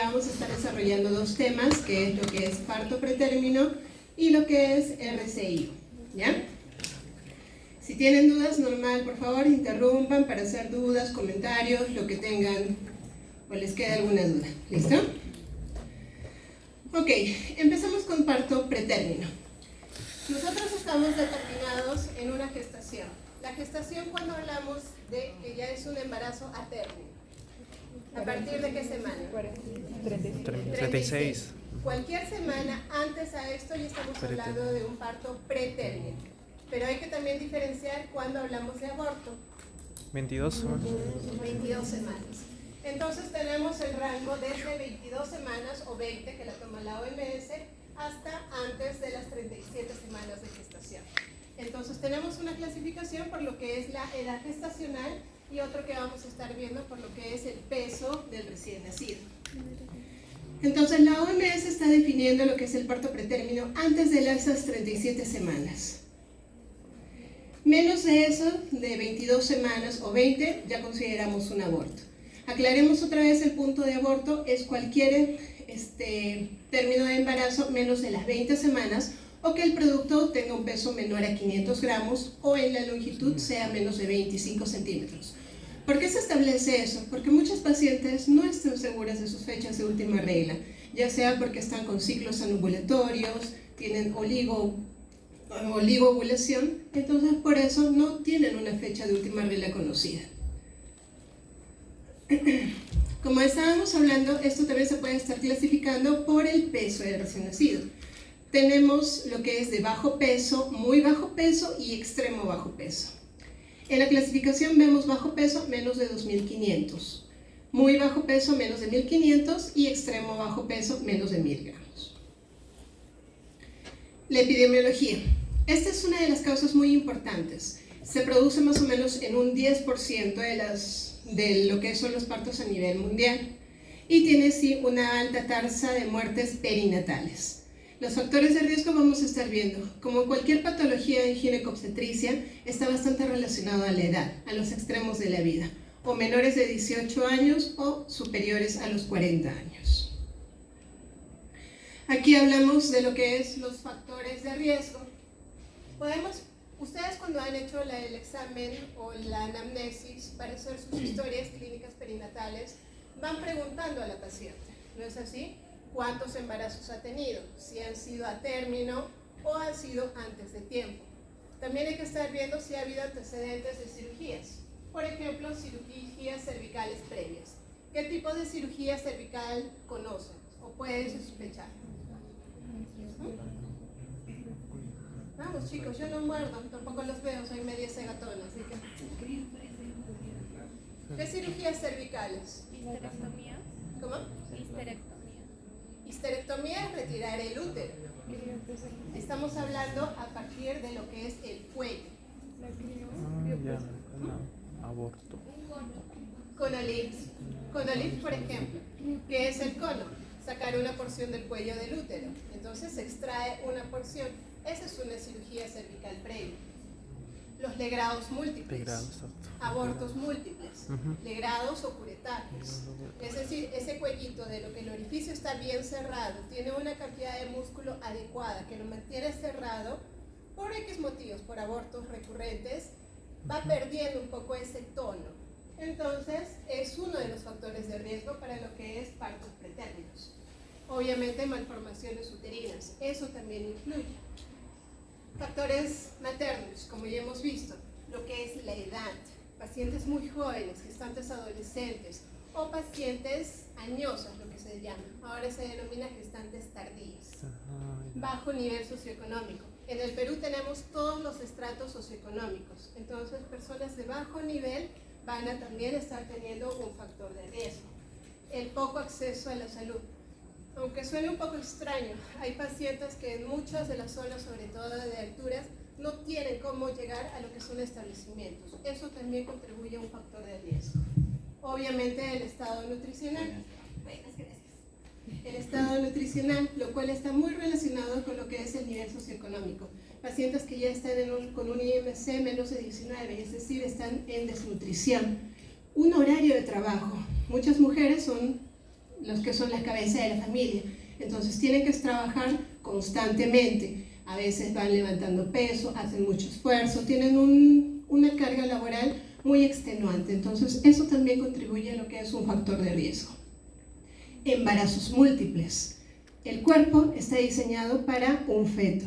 día vamos a estar desarrollando dos temas, que es lo que es parto pretérmino y lo que es RCI, ¿ya? Si tienen dudas, normal, por favor, interrumpan para hacer dudas, comentarios, lo que tengan o les quede alguna duda. ¿Listo? Ok, empezamos con parto pretérmino. Nosotros estamos determinados en una gestación. La gestación, cuando hablamos de que ya es un embarazo a término. ¿A partir de qué semana? 36. Cualquier semana antes a esto ya estamos hablando de un parto pretérmino. Pero hay que también diferenciar cuando hablamos de aborto. 22 semanas. 22 semanas. Entonces tenemos el rango desde 22 semanas o 20 que la toma la OMS hasta antes de las 37 semanas de gestación. Entonces tenemos una clasificación por lo que es la edad gestacional y otro que vamos a estar viendo por lo que es el peso del recién nacido. Entonces la OMS está definiendo lo que es el parto pretérmino antes de esas 37 semanas. Menos de eso, de 22 semanas o 20, ya consideramos un aborto. Aclaremos otra vez el punto de aborto, es cualquier término de embarazo menos de las 20 semanas o que el producto tenga un peso menor a 500 gramos o en la longitud sea menos de 25 centímetros. ¿Por qué se establece eso? Porque muchas pacientes no están seguras de sus fechas de última regla, ya sea porque están con ciclos anovulatorios, tienen oligoovulación, entonces por eso no tienen una fecha de última regla conocida. Como estábamos hablando, esto también se puede estar clasificando por el peso del recién nacido. Tenemos lo que es de bajo peso, muy bajo peso y extremo bajo peso. En la clasificación vemos bajo peso menos de 2.500, muy bajo peso menos de 1.500 y extremo bajo peso menos de 1.000 gramos. La epidemiología. Esta es una de las causas muy importantes. Se produce más o menos en un 10% de lo que son los partos a nivel mundial y tiene sí una alta tasa de muertes perinatales. Los factores de riesgo vamos a estar viendo. Como cualquier patología en ginecobstetricia, está bastante relacionado a la edad, a los extremos de la vida, o menores de 18 años o superiores a los 40 años. Aquí hablamos de lo que es los factores de riesgo. Ustedes cuando han hecho el examen o la anamnesis para hacer sus historias clínicas perinatales, van preguntando a la paciente, ¿no es así? ¿Cuántos embarazos ha tenido? Si han sido a término o han sido antes de tiempo. También hay que estar viendo si ha habido antecedentes de cirugías. Por ejemplo, cirugías cervicales previas. ¿Qué tipo de cirugía cervical conocen o pueden sospechar? Vamos chicos, yo no muerdo, tampoco los veo, soy media cegatona, así que... ¿Qué cirugías cervicales? Histerectomía. ¿Cómo? Histerectomía. Histerectomía es retirar el útero. Estamos hablando a partir de lo que es el cuello. Aborto. Conolipsis, por ejemplo, ¿qué es el cono? Sacar una porción del cuello del útero. Entonces se extrae una porción. Esa es una cirugía cervical previa. Los legrados múltiples, abortos múltiples, legrados o curetajes. Es decir, ese cuellito de lo que el orificio está bien cerrado, tiene una cantidad de músculo adecuada que lo mantiene cerrado por X motivos, por abortos recurrentes, va perdiendo un poco ese tono. Entonces, es uno de los factores de riesgo para lo que es partos pretérminos. Obviamente, malformaciones uterinas, eso también influye. Factores maternos, como ya hemos visto, lo que es la edad, pacientes muy jóvenes, gestantes adolescentes o pacientes añosas, lo que se llama, ahora se denomina gestantes tardías. Bajo nivel socioeconómico. En el Perú tenemos todos los estratos socioeconómicos, entonces personas de bajo nivel van a también estar teniendo un factor de riesgo. El poco acceso a la salud. Aunque suene un poco extraño, hay pacientes que en muchas de las zonas, sobre todo de alturas, no tienen cómo llegar a lo que son establecimientos. Eso también contribuye a un factor de riesgo. Obviamente el estado nutricional. Buenas, gracias. El estado nutricional, lo cual está muy relacionado con lo que es el nivel socioeconómico. Pacientes que ya están con un IMC menos de 19, es decir, están en desnutrición. Un horario de trabajo. Muchas mujeres son los que son la cabeza de la familia. Entonces tienen que trabajar constantemente. A veces van levantando peso, hacen mucho esfuerzo, tienen una carga laboral muy extenuante. Entonces eso también contribuye a lo que es un factor de riesgo. Embarazos múltiples. El cuerpo está diseñado para un feto.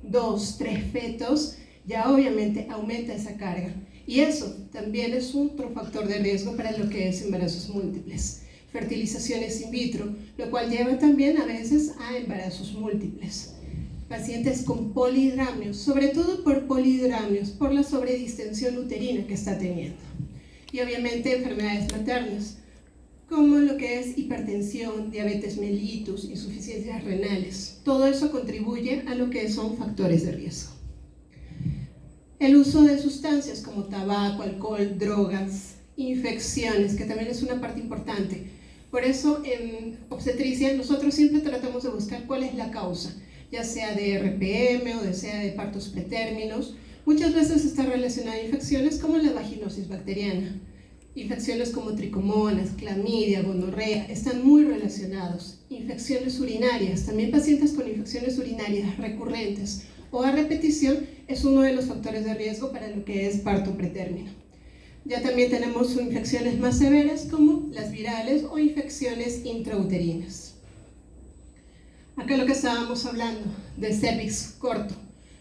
2, 3 fetos, ya obviamente aumenta esa carga. Y eso también es otro factor de riesgo para lo que es embarazos múltiples. Fertilizaciones in vitro, lo cual lleva también a veces a embarazos múltiples. Pacientes con polidromios, sobre todo por polidromios, por la sobredistensión uterina que está teniendo. Y obviamente enfermedades maternas, como lo que es hipertensión, diabetes mellitus, insuficiencias renales. Todo eso contribuye a lo que son factores de riesgo. El uso de sustancias como tabaco, alcohol, drogas, infecciones, que también es una parte importante. Por eso en obstetricia nosotros siempre tratamos de buscar cuál es la causa, ya sea de RPM o sea de partos pretérminos. Muchas veces está relacionada a infecciones como la vaginosis bacteriana. Infecciones como tricomonas, clamidia, gonorrea, están muy relacionados. Infecciones urinarias, también pacientes con infecciones urinarias recurrentes o a repetición es uno de los factores de riesgo para lo que es parto pretérmino. Ya también tenemos infecciones más severas como las virales o infecciones intrauterinas. Acá lo que estábamos hablando del cervix corto.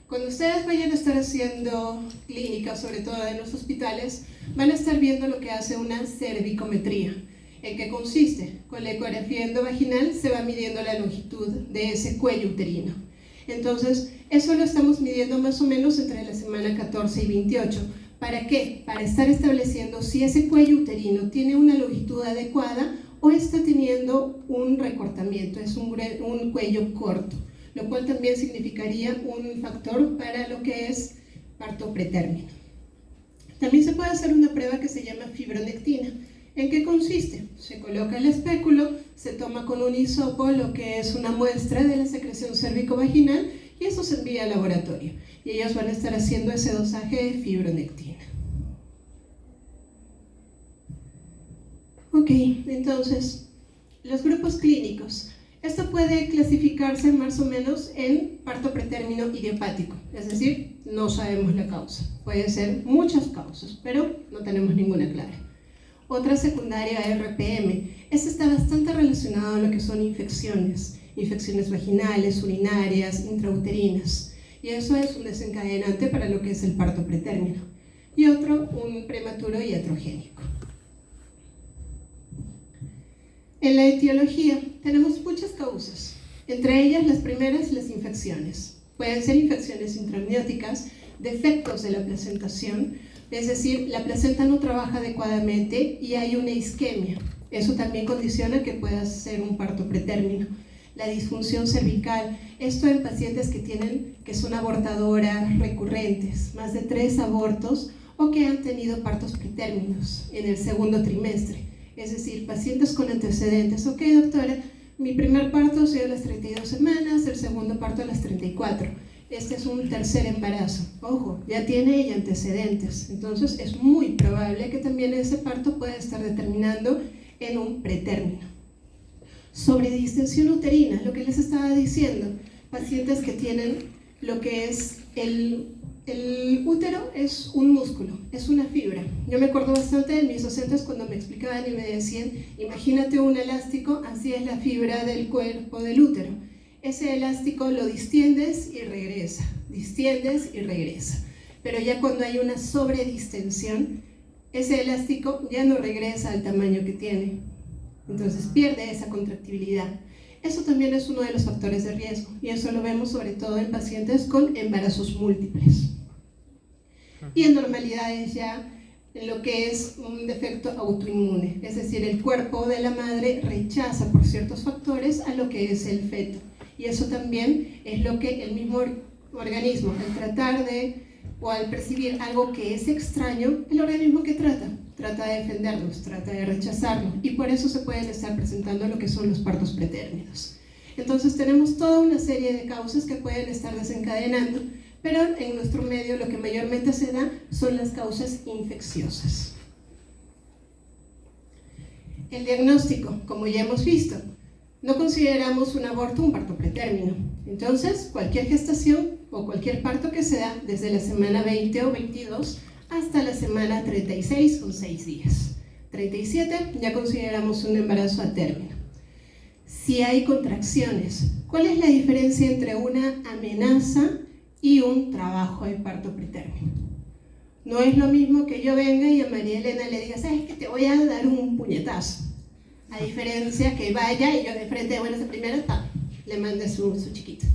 Cuando ustedes vayan a estar haciendo clínica, sobre todo en los hospitales, van a estar viendo lo que hace una cervicometría. ¿En qué consiste? Con la ecografía endovaginal se va midiendo la longitud de ese cuello uterino. Entonces, eso lo estamos midiendo más o menos entre la semana 14 y 28. ¿Para qué? Para estar estableciendo si ese cuello uterino tiene una longitud adecuada o está teniendo un recortamiento, es un cuello corto, lo cual también significaría un factor para lo que es parto pretérmino. También se puede hacer una prueba que se llama fibronectina. ¿En qué consiste? Se coloca el espéculo, se toma con un hisopo lo que es una muestra de la secreción cérvico-vaginal y eso se envía al laboratorio. Y ellos van a estar haciendo ese dosaje de fibronectina. Ok, entonces, los grupos clínicos. Esto puede clasificarse más o menos en parto pretérmino idiopático, es decir, no sabemos la causa. Puede ser muchas causas, pero no tenemos ninguna clara. Otra secundaria, RPM. Este está bastante relacionado a lo que son infecciones vaginales, urinarias, intrauterinas. Y eso es un desencadenante para lo que es el parto pretérmino. Y otro, un prematuro iatrogénico. En la etiología tenemos muchas causas, entre ellas las primeras, las infecciones. Pueden ser infecciones intraamnióticas, defectos de la placentación, es decir, la placenta no trabaja adecuadamente y hay una isquemia. Eso también condiciona que pueda ser un parto pretérmino. La disfunción cervical, esto en pacientes que son abortadoras recurrentes, más de 3 abortos o que han tenido partos pretérminos en el segundo trimestre. Es decir, pacientes con antecedentes. Ok, doctora, mi primer parto ha sido a las 32 semanas, el segundo parto a las 34. Este es un tercer embarazo. Ojo, ya tiene ella antecedentes. Entonces es muy probable que también ese parto pueda estar determinando en un pretérmino. Sobredistensión uterina, lo que les estaba diciendo. Pacientes que tienen lo que es el útero es un músculo, es una fibra. Yo me acuerdo bastante de mis docentes cuando me explicaban y me decían, imagínate un elástico, así es la fibra del cuerpo del útero. Ese elástico lo distiendes y regresa, pero ya cuando hay una sobredistensión, ese elástico ya no regresa al tamaño que tiene, entonces pierde esa contractibilidad. Eso también es uno de los factores de riesgo y eso lo vemos sobre todo en pacientes con embarazos múltiples. Y anormalidades ya en lo que es un defecto autoinmune, es decir, el cuerpo de la madre rechaza por ciertos factores a lo que es el feto. Y eso también es lo que el mismo organismo, al tratar de, o al percibir algo que es extraño, el organismo que trata de defenderlos, trata de rechazarlo, y por eso se pueden estar presentando lo que son los partos pretérminos. Entonces tenemos toda una serie de causas que pueden estar desencadenando, pero en nuestro medio lo que mayormente se da son las causas infecciosas. El diagnóstico, como ya hemos visto, no consideramos un aborto un parto pretérmino. Entonces, cualquier gestación o cualquier parto que se da desde la semana 20 o 22 hasta la semana 36 son 6 días. 37 ya consideramos un embarazo a término. Si hay contracciones, ¿cuál es la diferencia entre una amenaza y un trabajo de parto pretérmino? No es lo mismo que yo venga y a María Elena le diga, ¿sabes qué? Te voy a dar un puñetazo. A diferencia que vaya y yo de frente de buenas a primeras, le mande su chiquito.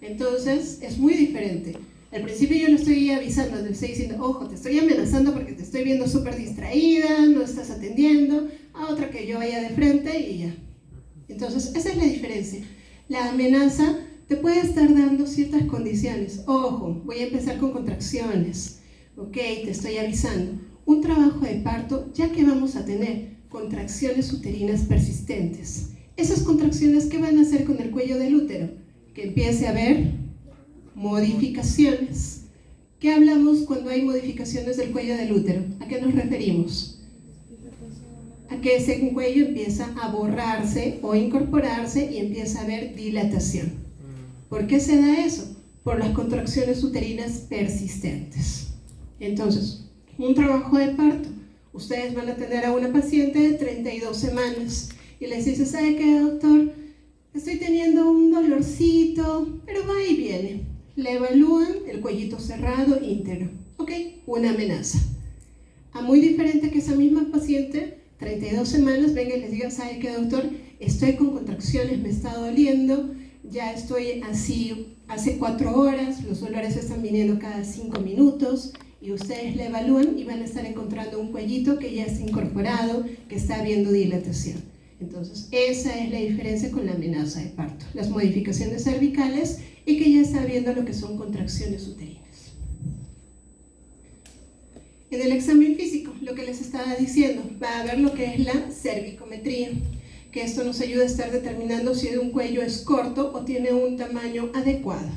Entonces, es muy diferente. Al principio yo lo estoy avisando, le estoy diciendo, ojo, te estoy amenazando porque te estoy viendo súper distraída, no estás atendiendo, a otra que yo vaya de frente y ya. Entonces, esa es la diferencia. La amenaza te puede estar dando ciertas condiciones. Ojo, voy a empezar con contracciones. Ok, te estoy avisando. Un trabajo de parto, ya que vamos a tener contracciones uterinas persistentes. Esas contracciones, ¿qué van a hacer con el cuello del útero? Que empiece a haber modificaciones. ¿Qué hablamos cuando hay modificaciones del cuello del útero? ¿A qué nos referimos? A que ese cuello empieza a borrarse o incorporarse y empieza a haber dilatación. ¿Por qué se da eso? Por las contracciones uterinas persistentes. Entonces, un trabajo de parto. Ustedes van a tener a una paciente de 32 semanas y les dice, ¿sabe qué, doctor? Estoy teniendo un dolorcito, pero va y viene. Le evalúan el cuellito cerrado íntegro. Ok, una amenaza. A muy diferente que esa misma paciente, 32 semanas, venga y les diga, ¿sabe qué, doctor? Estoy con contracciones, me está doliendo, ya estoy así hace 4 horas, los dolores están viniendo cada 5 minutos, y ustedes le evalúan y van a estar encontrando un cuellito que ya está incorporado, que está habiendo dilatación. Entonces, esa es la diferencia con la amenaza de parto. Las modificaciones cervicales y que ya está habiendo lo que son contracciones uterinas. En el examen físico, lo que les estaba diciendo, va a ver lo que es la cervicometría, que esto nos ayuda a estar determinando si un cuello es corto o tiene un tamaño adecuado.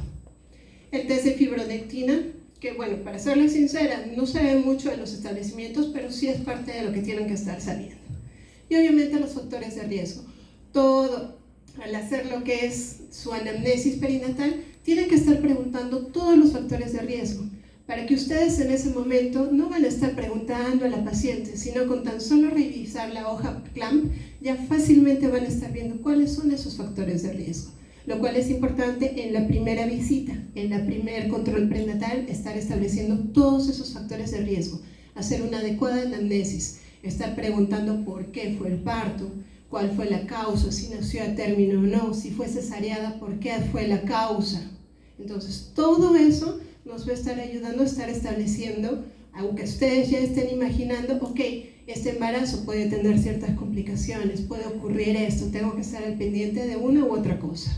El test de fibronectina, que bueno, para serles sincera, no se ve mucho en los establecimientos, pero sí es parte de lo que tienen que estar sabiendo. Y obviamente los factores de riesgo. Todo, al hacer lo que es su anamnesis perinatal, tienen que estar preguntando todos los factores de riesgo, para que ustedes en ese momento no van a estar preguntando a la paciente, sino con tan solo revisar la hoja CLAMP, ya fácilmente van a estar viendo cuáles son esos factores de riesgo. Lo cual es importante en la primera visita, en la primer control prenatal, estar estableciendo todos esos factores de riesgo, hacer una adecuada anamnesis, estar preguntando por qué fue el parto, cuál fue la causa, si nació a término o no, si fue cesárea, por qué fue la causa. Entonces, todo eso nos va a estar ayudando a estar estableciendo, aunque ustedes ya estén imaginando, ok, este embarazo puede tener ciertas complicaciones, puede ocurrir esto, tengo que estar al pendiente de una u otra cosa.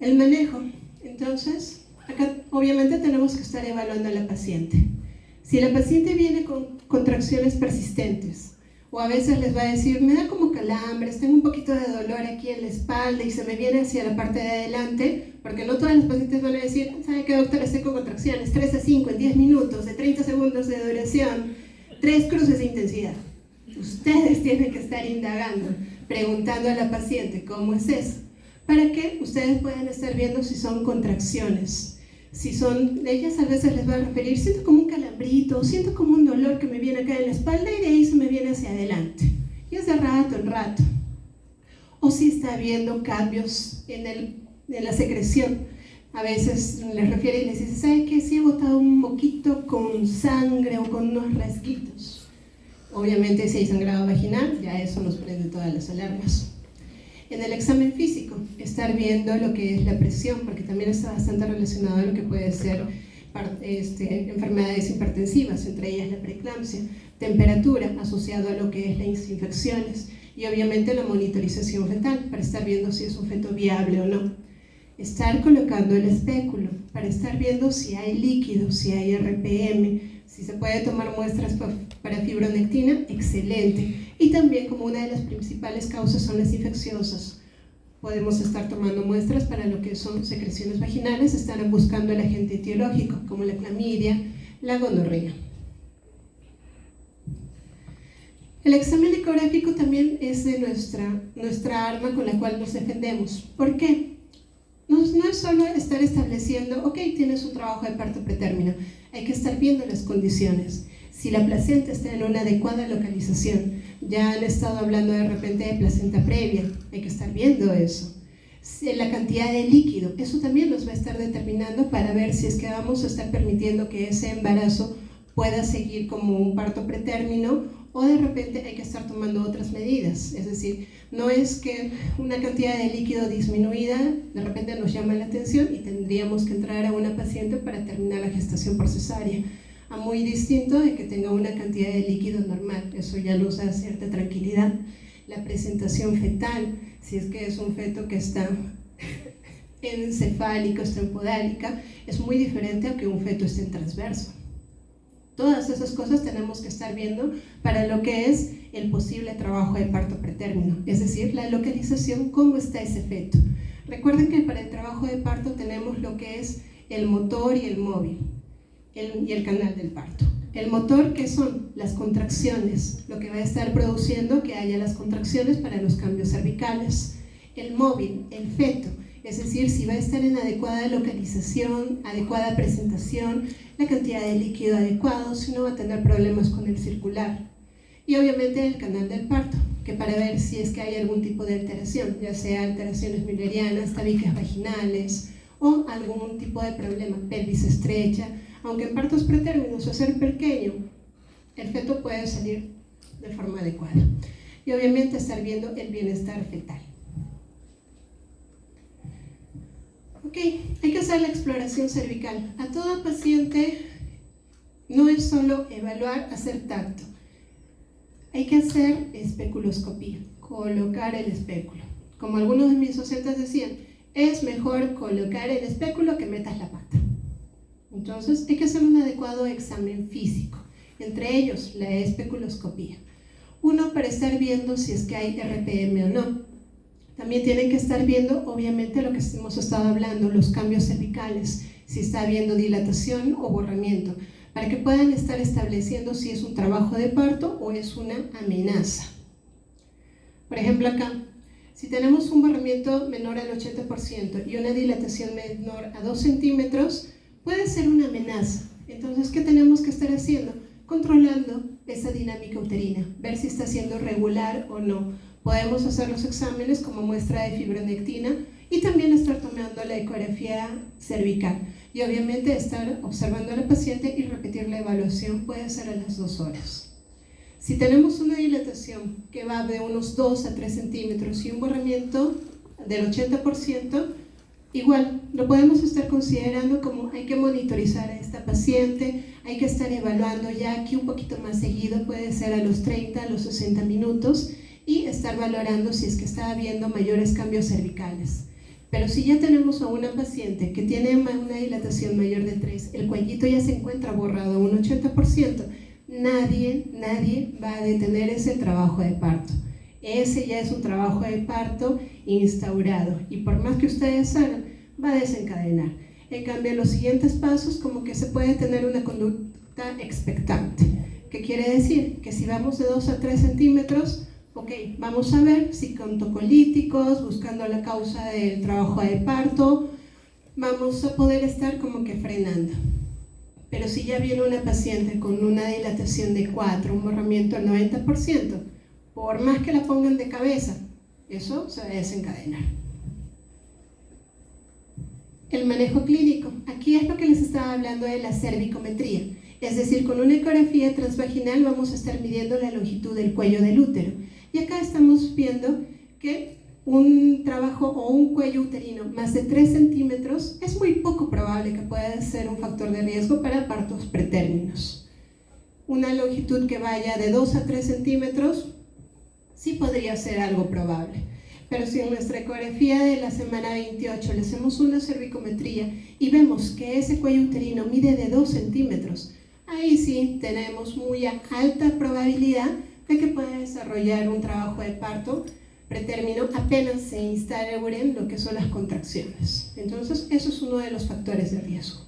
El manejo. Entonces, acá obviamente tenemos que estar evaluando a la paciente. Si la paciente viene con contracciones persistentes, o a veces les va a decir, me da como calambres, tengo un poquito de dolor aquí en la espalda y se me viene hacia la parte de adelante, porque no todas las pacientes van a decir, ¿sabe qué, doctor? Estoy con contracciones, 3 a 5 en 10 minutos, de 30 segundos de duración, 3 cruces de intensidad. Ustedes tienen que estar indagando, preguntando a la paciente cómo es eso, para que ustedes puedan estar viendo si son contracciones. Si son, ellas a veces les van a referir, siento como un calambrito, siento como un dolor que me viene acá en la espalda y de ahí se me viene hacia adelante. Y es de rato en rato. O si está habiendo cambios en la secreción. A veces les refiere y les dice, ¿sabe qué? Si he botado un moquito con sangre o con unos rasguitos. Obviamente si hay sangrado vaginal, ya eso nos prende todas las alarmas. En el examen físico, estar viendo lo que es la presión, porque también está bastante relacionado a lo que puede ser enfermedades hipertensivas, entre ellas la preeclampsia, temperatura asociado a lo que es las infecciones y obviamente la monitorización fetal para estar viendo si es un feto viable o no. Estar colocando el espéculo para estar viendo si hay líquido, si hay RPM, si se puede tomar muestras para fibronectina, excelente. Y también como una de las principales causas son las infecciosas. Podemos estar tomando muestras para lo que son secreciones vaginales, estar buscando el agente etiológico, como la clamidia, la gonorrea. El examen ecográfico también es de nuestra arma con la cual nos defendemos. ¿Por qué? No es solo estar estableciendo, ok, tienes un trabajo de parto pretérmino, hay que estar viendo las condiciones. Si la placenta está en una adecuada localización, ya han estado hablando de repente de placenta previa, hay que estar viendo eso. La cantidad de líquido, eso también nos va a estar determinando para ver si es que vamos a estar permitiendo que ese embarazo pueda seguir como un parto pretérmino, o de repente hay que estar tomando otras medidas. Es decir, no es que una cantidad de líquido disminuida de repente nos llama la atención y tendríamos que entrar a una paciente para terminar la gestación por cesárea, a muy distinto de que tenga una cantidad de líquido normal. Eso ya nos da cierta tranquilidad. La presentación fetal, si es que es un feto que está encefálico, está en podálica, es muy diferente a que un feto esté en transverso. Todas esas cosas tenemos que estar viendo para lo que es el posible trabajo de parto pretérmino, es decir, la localización, cómo está ese feto. Recuerden que para el trabajo de parto tenemos lo que es el motor y el móvil, y el canal del parto. El motor, que son las contracciones, lo que va a estar produciendo que haya las contracciones para los cambios cervicales. El móvil, el feto, es decir, si va a estar en adecuada localización, adecuada presentación, la cantidad de líquido adecuado, si no va a tener problemas con el circular. Y obviamente el canal del parto, que para ver si es que hay algún tipo de alteración, ya sea alteraciones müllerianas, tabiques vaginales o algún tipo de problema, pelvis estrecha, aunque en partos pretérminos o ser pequeño, el feto puede salir de forma adecuada. Y obviamente estar viendo el bienestar fetal. Ok, hay que hacer la exploración cervical. A todo paciente no es solo evaluar, hacer tacto. Hay que hacer especuloscopía, colocar el espéculo. Como algunos de mis docentes decían, es mejor colocar el espéculo que metas la pata. Entonces hay que hacer un adecuado examen físico, entre ellos la especuloscopía. Uno, para estar viendo si es que hay RPM o no. También tienen que estar viendo, obviamente, lo que hemos estado hablando, los cambios cervicales, si está habiendo dilatación o borramiento, para que puedan estar estableciendo si es un trabajo de parto o es una amenaza. Por ejemplo, acá, si tenemos un borramiento menor al 80% y una dilatación menor a 2 centímetros, puede ser una amenaza. Entonces, ¿qué tenemos que estar haciendo? Controlando esa dinámica uterina, ver si está siendo regular o no. Podemos hacer los exámenes como muestra de fibronectina y también estar tomando la ecografía cervical. Y obviamente estar observando a la paciente y repetir la evaluación, puede ser a las 2 horas. Si tenemos una dilatación que va de unos 2 a 3 centímetros y un borramiento del 80%, igual lo podemos estar considerando como hay que monitorizar a esta paciente, hay que estar evaluando ya aquí un poquito más seguido, puede ser a los 30, a los 60 minutos, y estar valorando si es que está habiendo mayores cambios cervicales. Pero si ya tenemos a una paciente que tiene una dilatación mayor de 3, el cuellito ya se encuentra borrado a un 80%, nadie va a detener ese trabajo de parto. Ese ya es un trabajo de parto instaurado y por más que ustedes hagan, va a desencadenar. En cambio, los siguientes pasos como que se puede tener una conducta expectante. ¿Qué quiere decir? Que si vamos de 2 a 3 centímetros, ok, vamos a ver si con tocolíticos, buscando la causa del trabajo de parto, vamos a poder estar como que frenando. Pero si ya viene una paciente con una dilatación de 4, un borramiento al 90%, por más que la pongan de cabeza, eso se va a desencadenar. El manejo clínico. Aquí es lo que les estaba hablando de la cervicometría. Es decir, con una ecografía transvaginal vamos a estar midiendo la longitud del cuello del útero. Y acá estamos viendo que un trabajo o un cuello uterino más de 3 centímetros es muy poco probable que pueda ser un factor de riesgo para partos pretérminos. Una longitud que vaya de 2 a 3 centímetros sí podría ser algo probable. Pero si en nuestra ecografía de la semana 28 le hacemos una cervicometría y vemos que ese cuello uterino mide de 2 centímetros, ahí sí tenemos muy alta probabilidad de que pueda desarrollar un trabajo de parto pretérmino apenas se instauren lo que son las contracciones. Entonces, eso es uno de los factores de riesgo.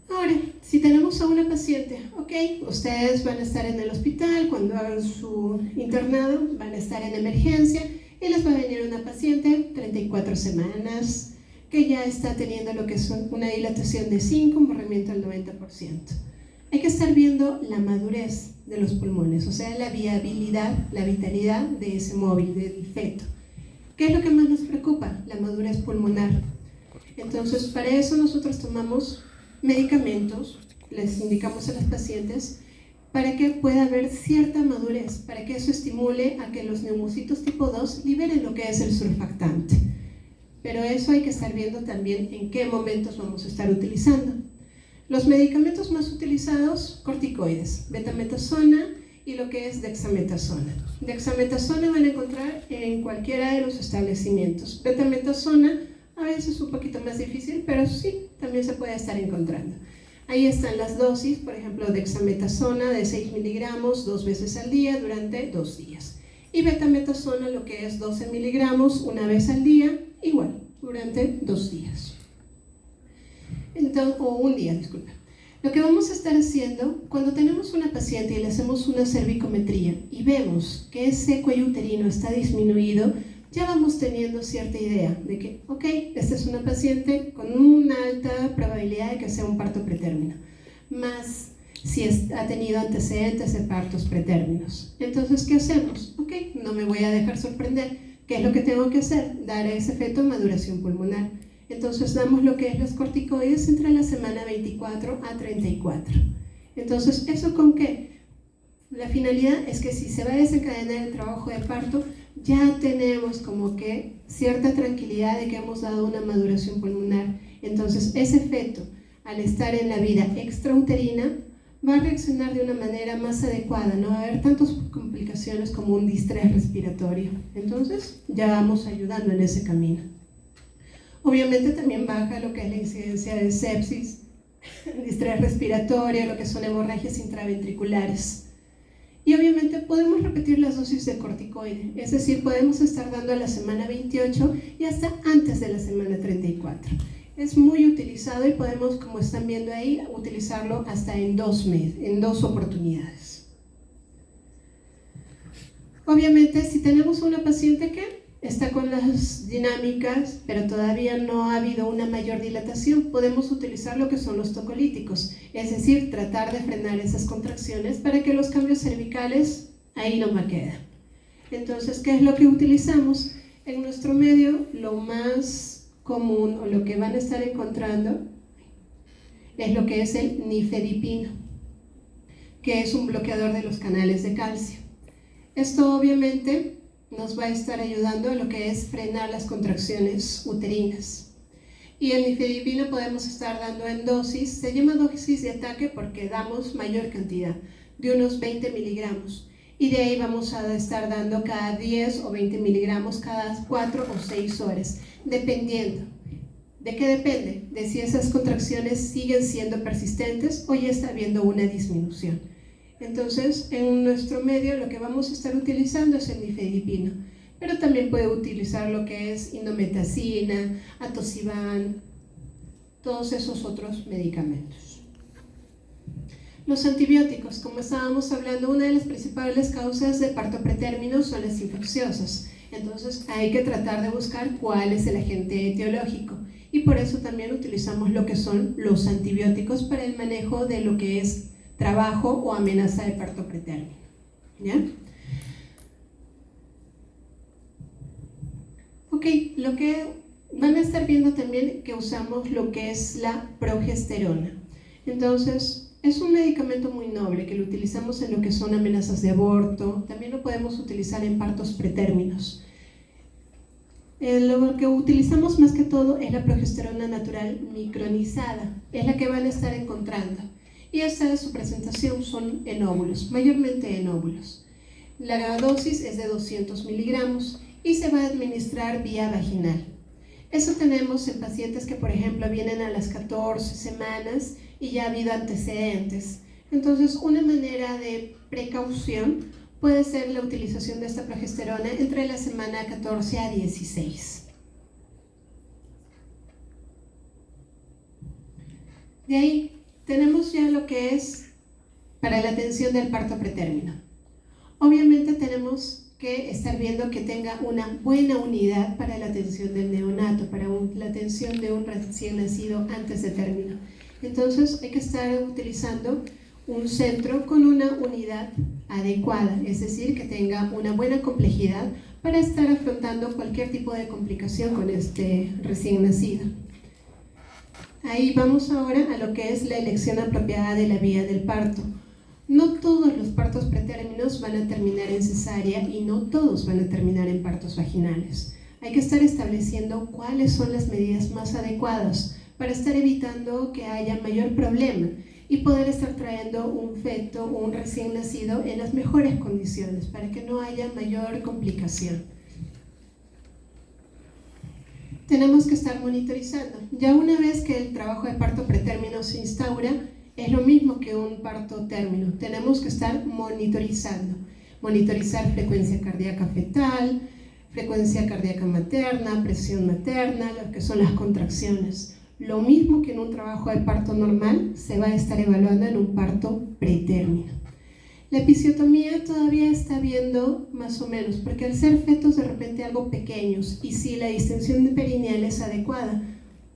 Ahora, si tenemos a una paciente, ok, ustedes van a estar en el hospital, cuando hagan su internado, van a estar en emergencia y les va a venir una paciente, 34 semanas, que ya está teniendo lo que es una dilatación de 5, un corrimiento del 90%. Hay que estar viendo la madurez de los pulmones, o sea, la viabilidad, la vitalidad de ese móvil, del feto. ¿Qué es lo que más nos preocupa? La madurez pulmonar. Entonces, para eso nosotros tomamos medicamentos, les indicamos a las pacientes, para que pueda haber cierta madurez, para que eso estimule a que los neumocitos tipo 2 liberen lo que es el surfactante. Pero eso hay que estar viendo también en qué momentos vamos a estar utilizando. Los medicamentos más utilizados, corticoides, betametasona y lo que es dexametasona. Dexametasona van a encontrar en cualquiera de los establecimientos. Betametasona a veces es un poquito más difícil, pero sí, también se puede estar encontrando. Ahí están las dosis, por ejemplo, dexametasona de 6 miligramos 2 veces al día durante 2 días. Y betametasona, lo que es 12 miligramos una vez al día, igual, durante 2 días. Entonces, o un día, disculpa. Lo que vamos a estar haciendo, cuando tenemos una paciente y le hacemos una cervicometría y vemos que ese cuello uterino está disminuido, ya vamos teniendo cierta idea de que, ok, esta es una paciente con una alta probabilidad de que sea un parto pretérmino, más si ha tenido antecedentes de partos pretérminos. Entonces, ¿qué hacemos? Ok, no me voy a dejar sorprender. ¿Qué es lo que tengo que hacer? Dar a ese feto maduración pulmonar. Entonces, damos lo que es los corticoides entre la semana 24 a 34. Entonces, ¿eso con qué? La finalidad es que si se va a desencadenar el trabajo de parto, ya tenemos como que cierta tranquilidad de que hemos dado una maduración pulmonar. Entonces, ese feto, al estar en la vida extrauterina, va a reaccionar de una manera más adecuada, no va a haber tantas complicaciones como un distrés respiratorio. Entonces, ya vamos ayudando en ese camino. Obviamente también baja lo que es la incidencia de sepsis, distrés respiratorio, lo que son hemorragias intraventriculares. Y obviamente podemos repetir las dosis de corticoide, es decir, podemos estar dando a la semana 28 y hasta antes de la semana 34. Es muy utilizado y podemos, como están viendo ahí, utilizarlo hasta en 2 meses, en 2 oportunidades. Obviamente, si tenemos una paciente que está con las dinámicas, pero todavía no ha habido una mayor dilatación, podemos utilizar lo que son los tocolíticos, es decir, tratar de frenar esas contracciones para que los cambios cervicales ahí no me queden. Entonces, ¿qué es lo que utilizamos? En nuestro medio, lo más común o lo que van a estar encontrando es lo que es el nifedipino, que es un bloqueador de los canales de calcio. Esto obviamente nos va a estar ayudando a lo que es frenar las contracciones uterinas. Y el nifedipino podemos estar dando en dosis, se llama dosis de ataque porque damos mayor cantidad, de unos 20 miligramos. Y de ahí vamos a estar dando cada 10 o 20 miligramos cada 4 o 6 horas, dependiendo. ¿De qué depende? De si esas contracciones siguen siendo persistentes o ya está habiendo una disminución. Entonces, en nuestro medio lo que vamos a estar utilizando es el nifedipino, pero también puede utilizar lo que es indometacina, atosiban, todos esos otros medicamentos. Los antibióticos, como estábamos hablando, una de las principales causas de parto pretérmino son las infecciosas. Entonces, hay que tratar de buscar cuál es el agente etiológico y por eso también utilizamos lo que son los antibióticos para el manejo de lo que es trabajo o amenaza de parto pretérmino. ¿Ya? Ok, lo que van a estar viendo también que usamos lo que es la progesterona. Entonces, es un medicamento muy noble que lo utilizamos en lo que son amenazas de aborto, también lo podemos utilizar en partos pretérminos. Lo que utilizamos más que todo es la progesterona natural micronizada, es la que van a estar encontrando. Y esta de su presentación son en óvulos, mayormente en óvulos. La dosis es de 200 miligramos y se va a administrar vía vaginal. Eso tenemos en pacientes que, por ejemplo, vienen a las 14 semanas y ya ha habido antecedentes. Entonces, una manera de precaución puede ser la utilización de esta progesterona entre la semana 14 a 16. De ahí, tenemos ya lo que es para la atención del parto pretérmino. Obviamente tenemos que estar viendo que tenga una buena unidad para la atención del neonato, para la atención de un recién nacido antes de término. Entonces hay que estar utilizando un centro con una unidad adecuada, es decir, que tenga una buena complejidad para estar afrontando cualquier tipo de complicación con este recién nacido. Ahí vamos ahora a lo que es la elección apropiada de la vía del parto. No todos los partos pretérminos van a terminar en cesárea y no todos van a terminar en partos vaginales. Hay que estar estableciendo cuáles son las medidas más adecuadas para estar evitando que haya mayor problema y poder estar trayendo un feto o un recién nacido en las mejores condiciones para que no haya mayor complicación. Tenemos que estar monitorizando. Ya una vez que el trabajo de parto pretérmino se instaura, es lo mismo que un parto término. Tenemos que estar monitorizando. Monitorizar frecuencia cardíaca fetal, frecuencia cardíaca materna, presión materna, lo que son las contracciones. Lo mismo que en un trabajo de parto normal, se va a estar evaluando en un parto pretérmino. La episiotomía todavía está viendo más o menos, porque al ser fetos de repente algo pequeños y si la distensión perineal es adecuada,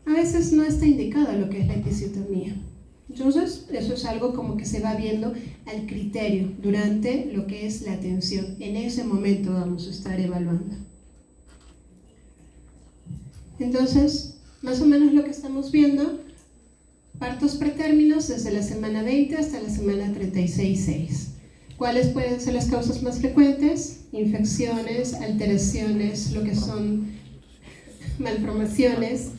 a veces no está indicado lo que es la episiotomía. Entonces, eso es algo como que se va viendo al criterio durante lo que es la atención. En ese momento vamos a estar evaluando. Entonces, más o menos lo que estamos viendo, partos pretérminos desde la semana 20 hasta la semana 36-6. ¿Cuáles pueden ser las causas más frecuentes? Infecciones, alteraciones, lo que son malformaciones,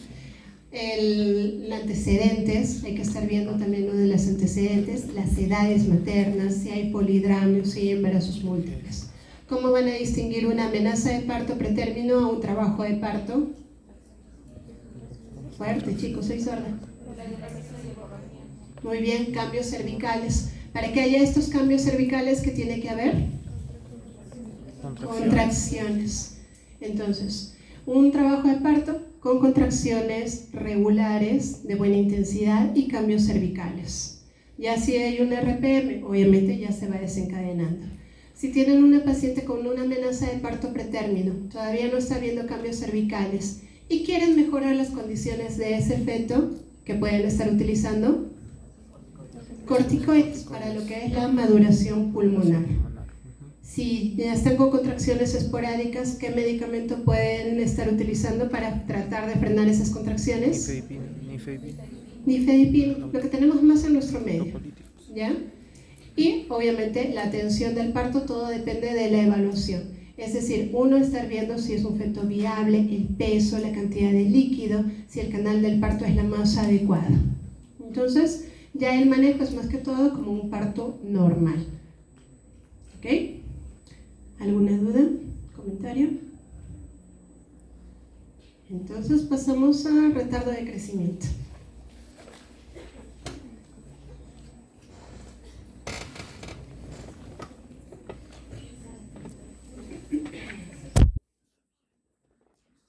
antecedentes, hay que estar viendo también uno de los antecedentes, las edades maternas, si hay polidramio, si hay embarazos múltiples. ¿Cómo van a distinguir una amenaza de parto pretérmino a un trabajo de parto? Fuerte, chicos, soy sorda. Muy bien, cambios cervicales. Para que haya estos cambios cervicales, ¿qué tiene que haber? Contracciones. Entonces, un trabajo de parto con contracciones regulares de buena intensidad y cambios cervicales. Ya si hay un RPM, obviamente ya se va desencadenando. Si tienen una paciente con una amenaza de parto pretérmino, todavía no está viendo cambios cervicales y quieren mejorar las condiciones de ese feto, que pueden estar utilizando corticoides para lo que es la maduración pulmonar. Si ya están con contracciones esporádicas, ¿qué medicamento pueden estar utilizando para tratar de frenar esas contracciones? Nifedipino, lo que tenemos más en nuestro medio, ¿ya? Y obviamente la atención del parto, todo depende de la evaluación. Es decir, uno estar viendo si es un feto viable, el peso, la cantidad de líquido, si el canal del parto es la más adecuada. Entonces, ya el manejo es más que todo como un parto normal. ¿Ok? ¿Alguna duda? ¿Comentario? Entonces pasamos a retardo de crecimiento.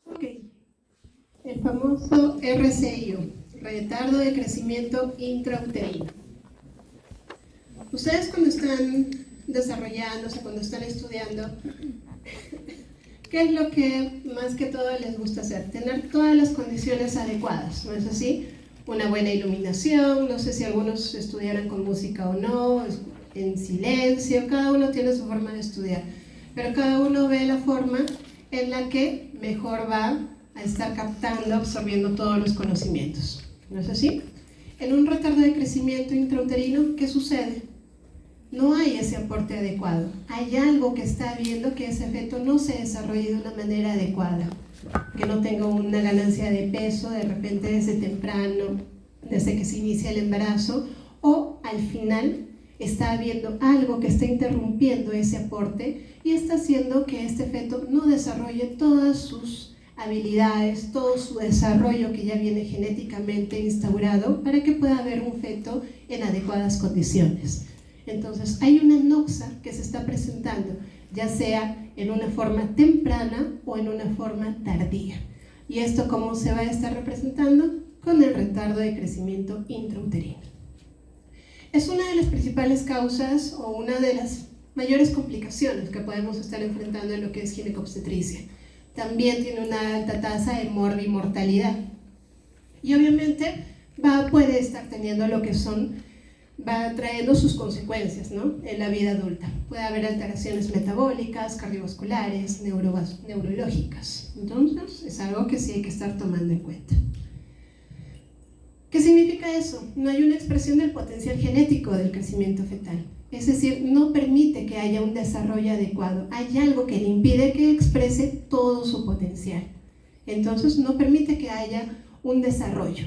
Ok. El famoso RCIO, retardo de crecimiento intrauterino. Ustedes cuando están desarrollándose, cuando están estudiando, ¿qué es lo que más que todo les gusta hacer? Tener todas las condiciones adecuadas, ¿no es así? Una buena iluminación, no sé si algunos estudiaran con música o no, en silencio, cada uno tiene su forma de estudiar, pero cada uno ve la forma en la que mejor va a estar captando, absorbiendo todos los conocimientos, ¿no es así? En un retardo de crecimiento intrauterino, ¿qué sucede? No hay ese aporte adecuado. Hay algo que está viendo que ese feto no se desarrolle de una manera adecuada, que no tenga una ganancia de peso de repente desde temprano, desde que se inicia el embarazo, o al final está viendo algo que está interrumpiendo ese aporte y está haciendo que este feto no desarrolle todas sus habilidades, todo su desarrollo que ya viene genéticamente instaurado para que pueda haber un feto en adecuadas condiciones. Entonces hay una noxa que se está presentando, ya sea en una forma temprana o en una forma tardía. ¿Y esto cómo se va a estar representando? Con el retardo de crecimiento intrauterino. Es una de las principales causas o una de las mayores complicaciones que podemos estar enfrentando en lo que es ginecobstetricia. También tiene una alta tasa de morbimortalidad. Y obviamente puede estar teniendo va trayendo sus consecuencias, ¿no?, en la vida adulta. Puede haber alteraciones metabólicas, cardiovasculares, neurológicas. Entonces, es algo que sí hay que estar tomando en cuenta. ¿Qué significa eso? No hay una expresión del potencial genético del crecimiento fetal. Es decir, no permite que haya un desarrollo adecuado. Hay algo que le impide que exprese todo su potencial. Entonces, no permite que haya un desarrollo.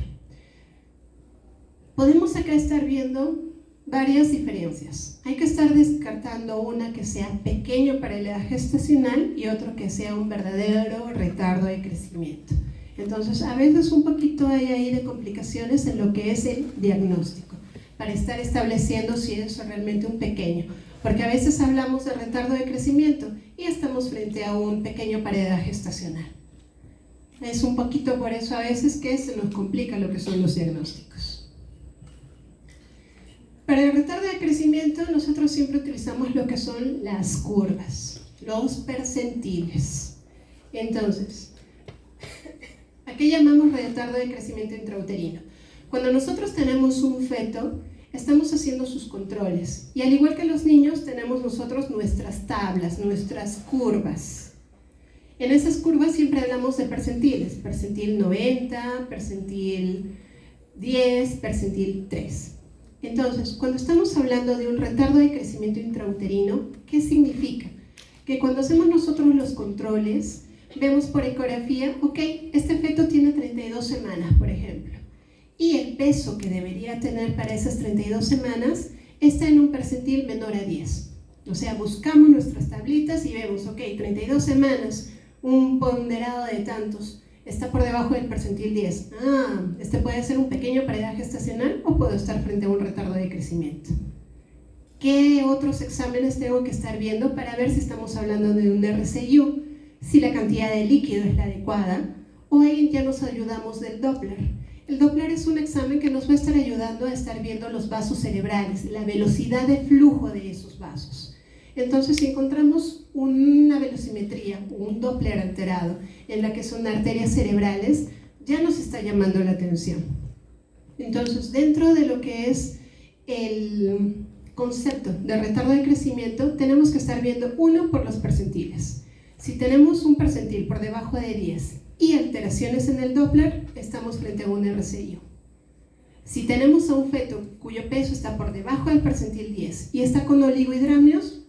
Podemos acá estar viendo varias diferencias. Hay que estar descartando una que sea pequeño para la edad gestacional y otro que sea un verdadero retardo de crecimiento. Entonces, a veces un poquito hay ahí de complicaciones en lo que es el diagnóstico, para estar estableciendo si es realmente un pequeño. Porque a veces hablamos de retardo de crecimiento y estamos frente a un pequeño para edad gestacional. Es un poquito por eso a veces que se nos complica lo que son los diagnósticos. Para el retardo de crecimiento nosotros siempre utilizamos lo que son las curvas, los percentiles. Entonces, ¿a qué llamamos retardo de crecimiento intrauterino? Cuando nosotros tenemos un feto, estamos haciendo sus controles y al igual que los niños tenemos nosotros nuestras tablas, nuestras curvas. En esas curvas siempre hablamos de percentiles, percentil 90, percentil 10, percentil 3. Entonces, cuando estamos hablando de un retardo de crecimiento intrauterino, ¿qué significa? Que cuando hacemos nosotros los controles, vemos por ecografía, ok, este feto tiene 32 semanas, por ejemplo, y el peso que debería tener para esas 32 semanas está en un percentil menor a 10. O sea, buscamos nuestras tablitas y vemos, ok, 32 semanas, un ponderado de tantos, está por debajo del percentil 10. Este puede ser un pequeño para edad gestacional o puedo estar frente a un retardo de crecimiento. ¿Qué otros exámenes tengo que estar viendo para ver si estamos hablando de un RCIU, si la cantidad de líquido es la adecuada, o ahí ya nos ayudamos del Doppler? El Doppler es un examen que nos va a estar ayudando a estar viendo los vasos cerebrales, la velocidad de flujo de esos vasos. Entonces, si encontramos una velocimetría o un Doppler alterado en la que son arterias cerebrales, ya nos está llamando la atención. Entonces, dentro de lo que es el concepto de retardo de crecimiento, tenemos que estar viendo uno por los percentiles. Si tenemos un percentil por debajo de 10 y alteraciones en el Doppler, estamos frente a un RCIO. Si tenemos a un feto cuyo peso está por debajo del percentil 10 y está con oligohidramios,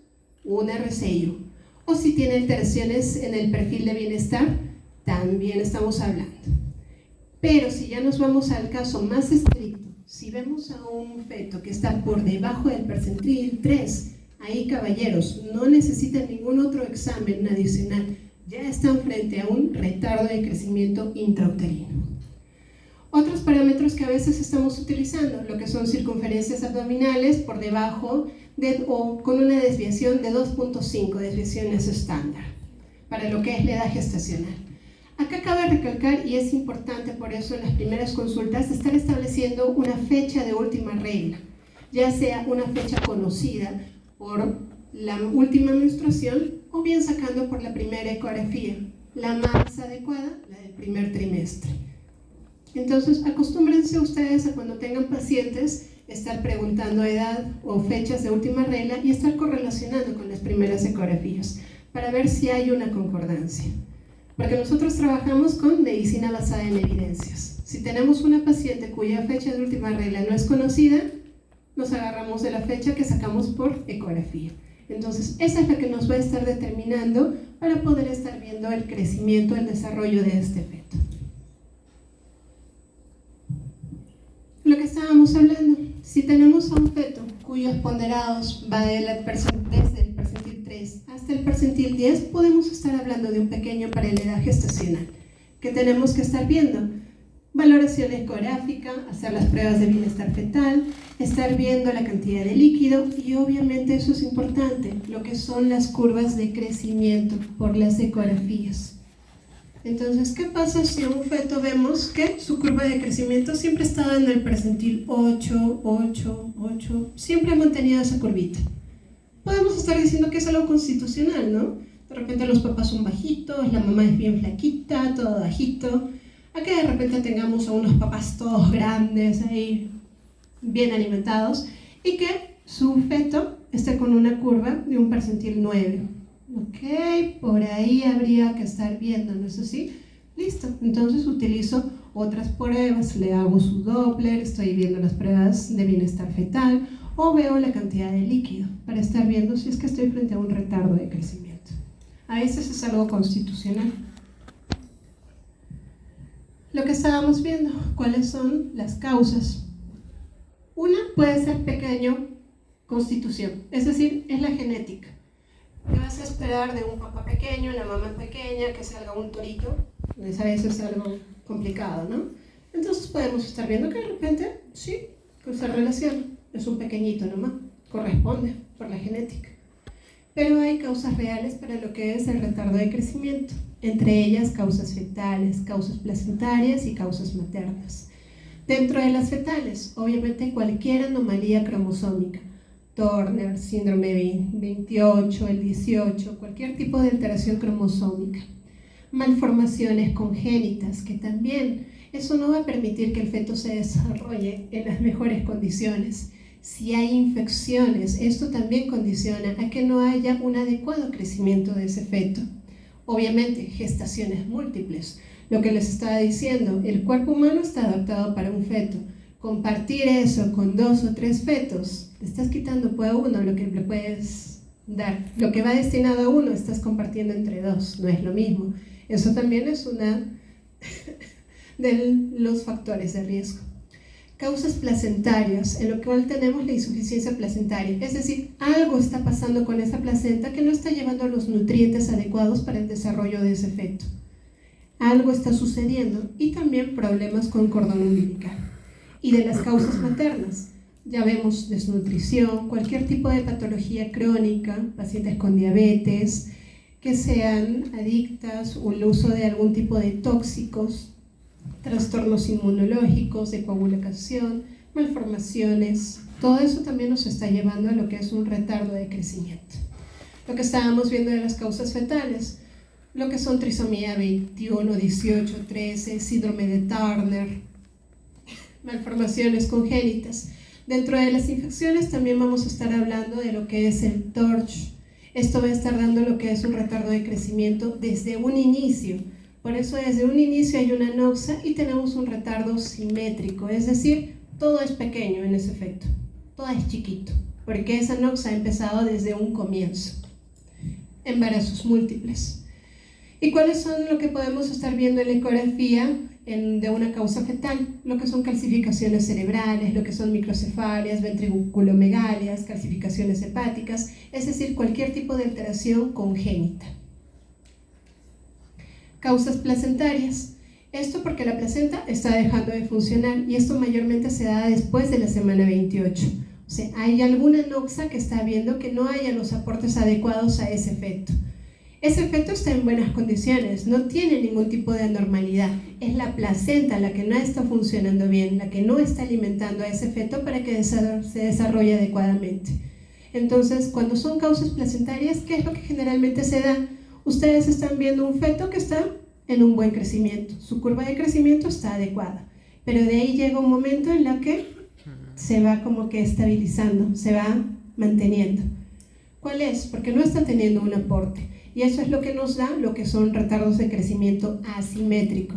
un RCIO. O si tiene alteraciones en el perfil de bienestar, también estamos hablando. Pero si ya nos vamos al caso más estricto, si vemos a un feto que está por debajo del percentil 3, ahí, caballeros, no necesitan ningún otro examen adicional, ya están frente a un retardo de crecimiento intrauterino. Otros parámetros que a veces estamos utilizando, lo que son circunferencias abdominales por debajo o con una desviación de 2.5, desviaciones estándar, para lo que es la edad gestacional. Acá cabe recalcar, y es importante por eso en las primeras consultas, estar estableciendo una fecha de última regla, ya sea una fecha conocida por la última menstruación o bien sacando por la primera ecografía, la más adecuada, la del primer trimestre. Entonces, acostúmbrense ustedes a cuando tengan pacientes estar preguntando edad o fechas de última regla y estar correlacionando con las primeras ecografías para ver si hay una concordancia. Porque nosotros trabajamos con medicina basada en evidencias. Si tenemos una paciente cuya fecha de última regla no es conocida, nos agarramos de la fecha que sacamos por ecografía. Entonces, esa es la que nos va a estar determinando para poder estar viendo el crecimiento, el desarrollo de este feto. Lo que estábamos hablando, si tenemos a un feto cuyos ponderados va desde el percentil 3 hasta el percentil 10, podemos estar hablando de un pequeño para la edad gestacional. ¿Qué tenemos que estar viendo? Valoración ecográfica, hacer las pruebas de bienestar fetal, estar viendo la cantidad de líquido y obviamente eso es importante, lo que son las curvas de crecimiento por las ecografías. Entonces, ¿qué pasa si a un feto vemos que su curva de crecimiento siempre estaba en el percentil 8, 8, 8, siempre ha mantenido esa curvita? Podemos estar diciendo que es algo constitucional, ¿no? De repente los papás son bajitos, la mamá es bien flaquita, todo bajito. A que de repente tengamos a unos papás todos grandes ahí, bien alimentados, y que su feto esté con una curva de un percentil 9. Ok, por ahí habría que estar viendo, ¿no es así? Listo, entonces utilizo otras pruebas, le hago su Doppler, estoy viendo las pruebas de bienestar fetal, o veo la cantidad de líquido para estar viendo si es que estoy frente a un retardo de crecimiento. A veces es algo constitucional. Lo que estábamos viendo, ¿cuáles son las causas? Una puede ser pequeño, constitución, es decir, es la genética. ¿Qué vas a esperar de un papá pequeño, una mamá pequeña, que salga un torito? A veces es algo complicado, ¿no? Entonces podemos estar viendo que de repente, sí, se relaciona, es un pequeñito nomás, corresponde por la genética. Pero hay causas reales para lo que es el retardo de crecimiento, entre ellas causas fetales, causas placentarias y causas maternas. Dentro de las fetales, obviamente cualquier anomalía cromosómica, Turner, síndrome 28, el 18, cualquier tipo de alteración cromosómica. Malformaciones congénitas, que también eso no va a permitir que el feto se desarrolle en las mejores condiciones. Si hay infecciones, esto también condiciona a que no haya un adecuado crecimiento de ese feto. Obviamente, gestaciones múltiples. Lo que les estaba diciendo, el cuerpo humano está adaptado para un feto. Compartir eso con 2 o 3 fetos, te estás quitando a uno lo que le puedes dar. Lo que va destinado a uno, estás compartiendo entre 2, no es lo mismo. Eso también es una de los factores de riesgo. Causas placentarias, en lo cual tenemos la insuficiencia placentaria, es decir, algo está pasando con esa placenta que no está llevando los nutrientes adecuados para el desarrollo de ese feto. Algo está sucediendo, y también problemas con cordón umbilical. Y de las causas maternas, ya vemos desnutrición, cualquier tipo de patología crónica, pacientes con diabetes, que sean adictas o el uso de algún tipo de tóxicos, trastornos inmunológicos, de coagulación, malformaciones, todo eso también nos está llevando a lo que es un retardo de crecimiento. Lo que estábamos viendo de las causas fetales, lo que son trisomía 21, 18, 13, síndrome de Turner, malformaciones congénitas. Dentro de las infecciones también vamos a estar hablando de lo que es el TORCH. Esto va a estar dando lo que es un retardo de crecimiento desde un inicio. Por eso desde un inicio hay una anoxa y tenemos un retardo simétrico, es decir, todo es pequeño en ese efecto, todo es chiquito, porque esa anoxa ha empezado desde un comienzo. Embarazos múltiples. ¿Y cuáles son lo que podemos estar viendo en la ecografía de una causa fetal? Lo que son calcificaciones cerebrales, lo que son microcefalias, ventriculomegalias, calcificaciones hepáticas, es decir, cualquier tipo de alteración congénita. Causas placentarias. Esto porque la placenta está dejando de funcionar y esto mayormente se da después de la semana 28. O sea, hay alguna anoxa que está viendo que no haya los aportes adecuados a ese feto. Ese feto está en buenas condiciones, no tiene ningún tipo de anormalidad. Es la placenta la que no está funcionando bien, la que no está alimentando a ese feto para que se desarrolle adecuadamente. Entonces, cuando son causas placentarias, ¿qué es lo que generalmente se da? Ustedes están viendo un feto que está en un buen crecimiento, su curva de crecimiento está adecuada, pero de ahí llega un momento en la que se va como que estabilizando, se va manteniendo. ¿Cuál es? Porque no está teniendo un aporte. Y eso es lo que nos da lo que son retardos de crecimiento asimétrico.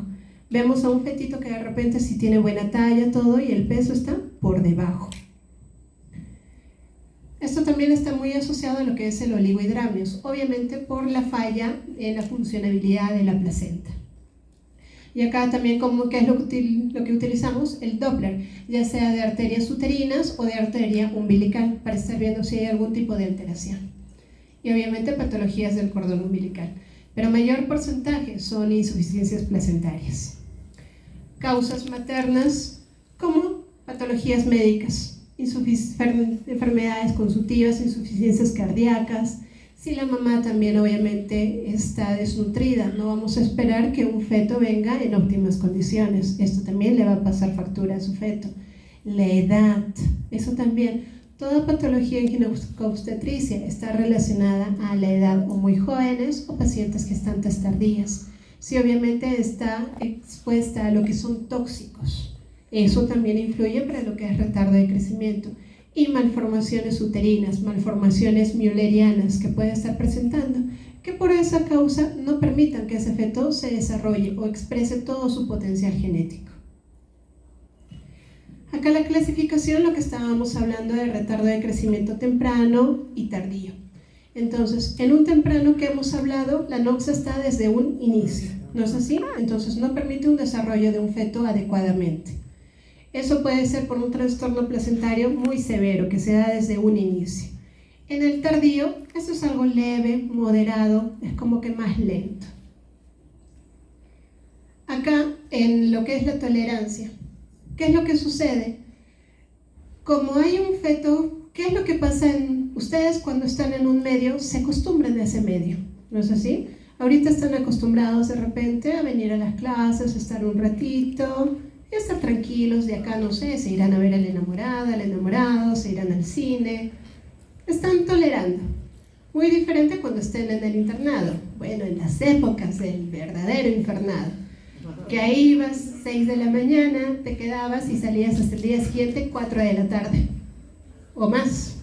Vemos a un fetito que de repente sí tiene buena talla, todo, y el peso está por debajo. Esto también está muy asociado a lo que es el oligohidramnios, obviamente por la falla en la funcionabilidad de la placenta. Y acá también, ¿qué es lo que utilizamos? El Doppler, ya sea de arterias uterinas o de arteria umbilical, para estar viendo si hay algún tipo de alteración. Y obviamente patologías del cordón umbilical, pero mayor porcentaje son insuficiencias placentarias. Causas maternas como patologías médicas, enfermedades consultivas, insuficiencias cardíacas, Si la mamá también obviamente está desnutrida, no vamos a esperar que un feto venga en óptimas condiciones. Esto también le va a pasar factura a su feto. La edad, eso también. Toda patología en ginecobstetricia está relacionada a la edad, o muy jóvenes o pacientes gestantes tardías. Si obviamente está expuesta a lo que son tóxicos, eso también influye para lo que es retardo de crecimiento. Y malformaciones uterinas, malformaciones müllerianas que puede estar presentando, que por esa causa no permitan que ese feto se desarrolle o exprese todo su potencial genético. Acá la clasificación, lo que estábamos hablando de retardo de crecimiento temprano y tardío. Entonces, en un temprano que hemos hablado, la noxa está desde un inicio, ¿no es así? Entonces no permite un desarrollo de un feto adecuadamente. Eso puede ser por un trastorno placentario muy severo que se da desde un inicio. En el tardío, esto es algo leve, moderado, es como que más lento. Acá, en lo que es la tolerancia, ¿qué es lo que sucede? Como hay un feto, ¿qué es lo que pasa en ustedes cuando están en un medio? Se acostumbran a ese medio, ¿no es así? Ahorita están acostumbrados de repente a venir a las clases, a estar un ratito, estar tranquilos, de acá no sé, se irán a ver a la enamorada, al enamorado, se irán al cine, están tolerando. Muy diferente cuando estén en el internado, bueno, en las épocas del verdadero infernado, que ahí ibas 6 de la mañana, te quedabas y salías hasta el día siguiente 4 de la tarde, o más.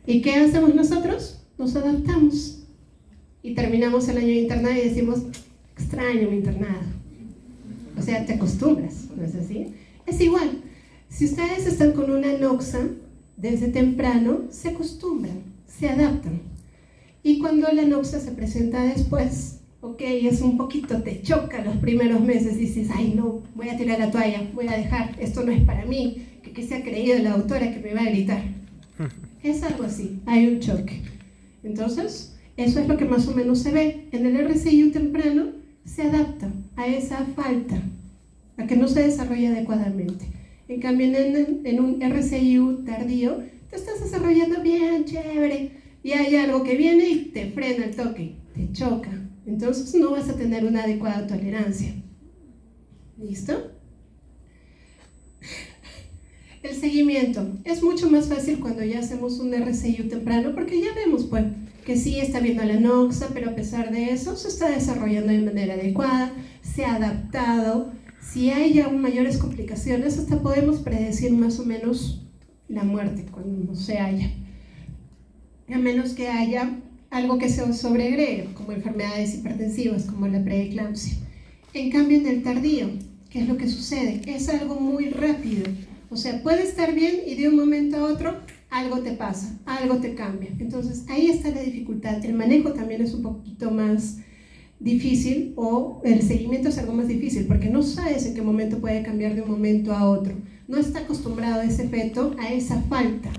¿Y qué hacemos nosotros? Nos adaptamos y terminamos el año de internado y decimos, extraño mi internado. O sea, te acostumbras, ¿no es así? Es igual, si ustedes están con una noxa desde temprano, se acostumbran, se adaptan. Y cuando la noxa se presenta después, ok, es un poquito, te choca los primeros meses, dices, ay no, voy a tirar la toalla, voy a dejar, esto no es para mí, que se ha creído la doctora que me va a gritar. Es algo así, hay un choque. Entonces, eso es lo que más o menos se ve. En el RCIU temprano, se adapta a esa falta, a que no se desarrolla adecuadamente. En cambio, en un RCIU tardío, te estás desarrollando bien, chévere, y hay algo que viene y te frena el toque, te choca. Entonces no vas a tener una adecuada tolerancia. ¿Listo? El seguimiento. Es mucho más fácil cuando ya hacemos un RCIU temprano, porque ya vemos, pues, que sí está viendo la noxa, pero a pesar de eso se está desarrollando de manera adecuada, se ha adaptado. Si hay ya mayores complicaciones, hasta podemos predecir más o menos la muerte cuando no se haya. A menos que haya algo que se sobreagregue, como enfermedades hipertensivas, como la preeclampsia. En cambio, en el tardío, ¿qué es lo que sucede? Es algo muy rápido. O sea, puede estar bien y de un momento a otro algo te pasa, algo te cambia. Entonces, ahí está la dificultad. El manejo también es un poquito más difícil, o el seguimiento es algo más difícil, porque no sabes en qué momento puede cambiar de un momento a otro. No está acostumbrado ese feto a esa falta.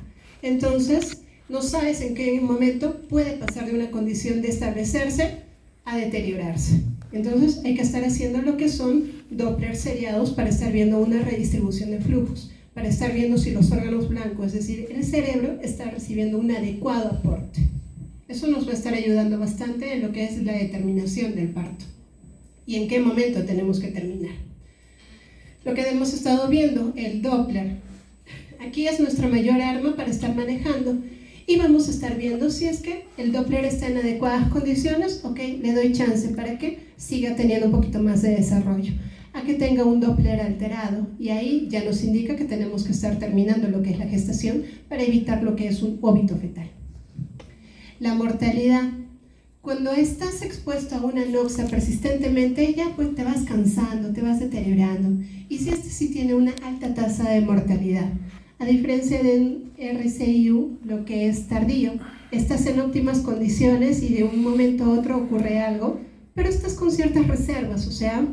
Entonces, no sabes en qué momento puede pasar de una condición de establecerse a deteriorarse. Entonces, hay que estar haciendo lo que son Doppler seriados para estar viendo una redistribución de flujos, para estar viendo si los órganos blancos, es decir, el cerebro, está recibiendo un adecuado aporte. Eso nos va a estar ayudando bastante en lo que es la determinación del parto y en qué momento tenemos que terminar. Lo que hemos estado viendo, el Doppler, aquí es nuestra mayor arma para estar manejando, y vamos a estar viendo si es que el Doppler está en adecuadas condiciones. Ok, le doy chance para que siga teniendo un poquito más de desarrollo, a que tenga un Doppler alterado, y ahí ya nos indica que tenemos que estar terminando lo que es la gestación para evitar lo que es un óbito fetal. La mortalidad. Cuando estás expuesto a una noxa persistentemente, ya pues te vas cansando, te vas deteriorando, y si este sí tiene una alta tasa de mortalidad. A diferencia del RCIU, lo que es tardío, estás en óptimas condiciones y de un momento a otro ocurre algo, pero estás con ciertas reservas, o sea,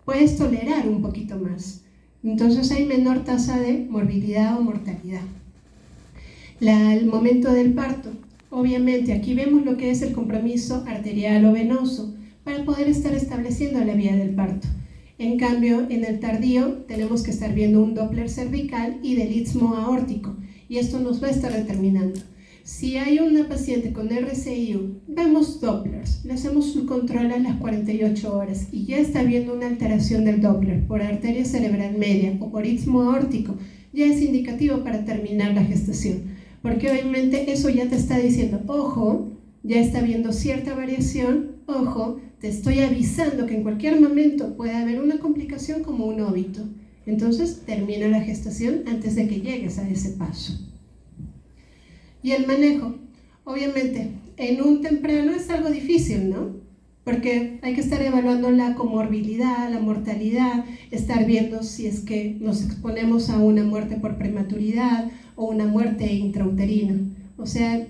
puedes tolerar un poquito más. Entonces hay menor tasa de morbilidad o mortalidad. El momento del parto. Obviamente aquí vemos lo que es el compromiso arterial o venoso para poder estar estableciendo la vía del parto. En cambio, en el tardío tenemos que estar viendo un Doppler cervical y del istmo aórtico, y esto nos va a estar determinando. Si hay una paciente con RCIU, vemos Dopplers, le hacemos un control a las 48 horas y ya está viendo una alteración del Doppler por arteria cerebral media o por istmo aórtico, ya es indicativo para terminar la gestación, porque obviamente eso ya te está diciendo, ojo, ya está viendo cierta variación, ojo, te estoy avisando que en cualquier momento puede haber una complicación como un óbito. Entonces termina la gestación antes de que llegues a ese paso. Y el manejo, obviamente, en un temprano es algo difícil, ¿no? Porque hay que estar evaluando la comorbilidad, la mortalidad, estar viendo si es que nos exponemos a una muerte por prematuridad o una muerte intrauterina. O sea,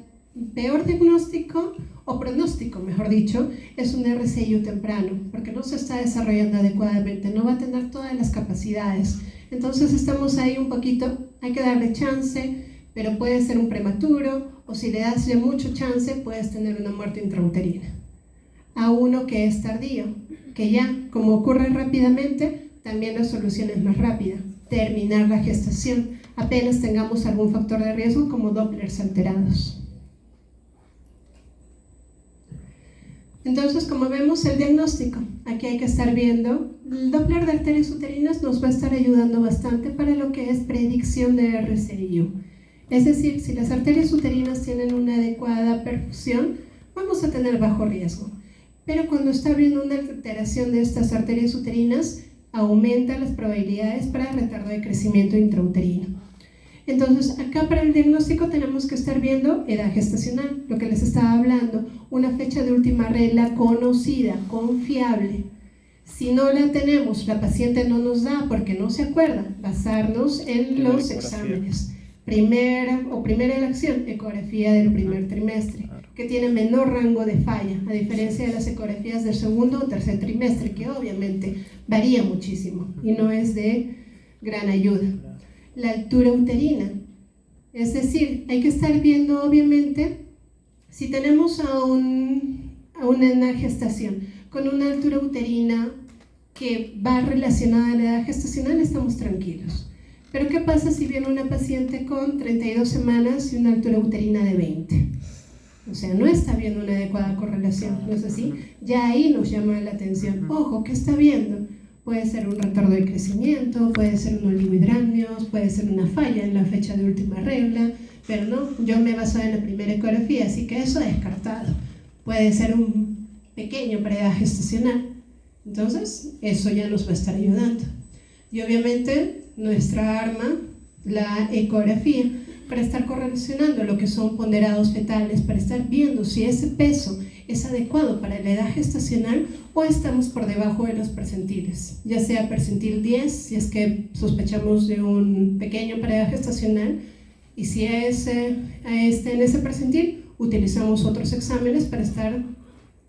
peor diagnóstico o pronóstico, mejor dicho, es un RCIU temprano, porque no se está desarrollando adecuadamente, no va a tener todas las capacidades. Entonces estamos ahí un poquito, hay que darle chance, pero puede ser un prematuro, o si le das ya mucho chance, puedes tener una muerte intrauterina. A uno que es tardío, que ya, como ocurre rápidamente, también la solución es más rápida, terminar la gestación, apenas tengamos algún factor de riesgo como Dopplers alterados. Entonces, como vemos, el diagnóstico, aquí hay que estar viendo, el Doppler de arterias uterinas nos va a estar ayudando bastante para lo que es predicción de RCIU. Es decir, si las arterias uterinas tienen una adecuada perfusión, vamos a tener bajo riesgo. Pero cuando está habiendo una alteración de estas arterias uterinas, aumenta las probabilidades para retardo de crecimiento intrauterino. Entonces, acá para el diagnóstico tenemos que estar viendo edad gestacional, lo que les estaba hablando, una fecha de última regla conocida, confiable. Si no la tenemos, la paciente no nos da porque no se acuerda, basarnos en los exámenes. Primera elección, ecografía del primer trimestre, que tiene menor rango de falla, a diferencia de las ecografías del segundo o tercer trimestre, que obviamente varía muchísimo y no es de gran ayuda. La altura uterina, es decir, hay que estar viendo obviamente si tenemos a una gestación con una altura uterina que va relacionada a la edad gestacional, estamos tranquilos. Pero ¿qué pasa si viene una paciente con 32 semanas y una altura uterina de 20? O sea, no está viendo una adecuada correlación, ¿no es así? Ya ahí nos llama la atención. Ojo, ¿qué está viendo? Puede ser un retardo de crecimiento, puede ser un oligohidramnios, puede ser una falla en la fecha de última regla, pero no, yo me baso en la primera ecografía, así que eso descartado. Puede ser un pequeño preedad gestacional. Entonces, eso ya nos va a estar ayudando. Y obviamente, nuestra arma, la ecografía, para estar correlacionando lo que son ponderados fetales, para estar viendo si ese peso es adecuado para la edad gestacional o estamos por debajo de los percentiles, ya sea percentil 10, si es que sospechamos de un pequeño para edad gestacional, y si es en ese percentil, utilizamos otros exámenes para estar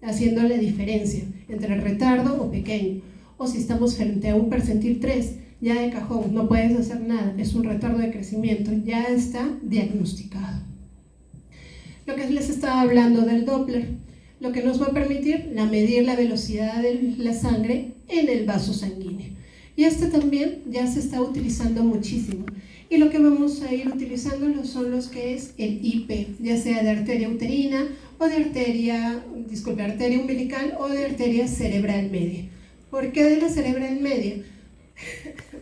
haciendo la diferencia entre el retardo o pequeño, o si estamos frente a un percentil 3, ya de cajón, no puedes hacer nada, es un retardo de crecimiento, ya está diagnosticado. Lo que les estaba hablando del Doppler, lo que nos va a permitir medir la velocidad de la sangre en el vaso sanguíneo. Y este también ya se está utilizando muchísimo. Y lo que vamos a ir utilizando son los que es el IP, ya sea de arteria uterina o de arteria umbilical o de arteria cerebral media. ¿Por qué de la cerebral media?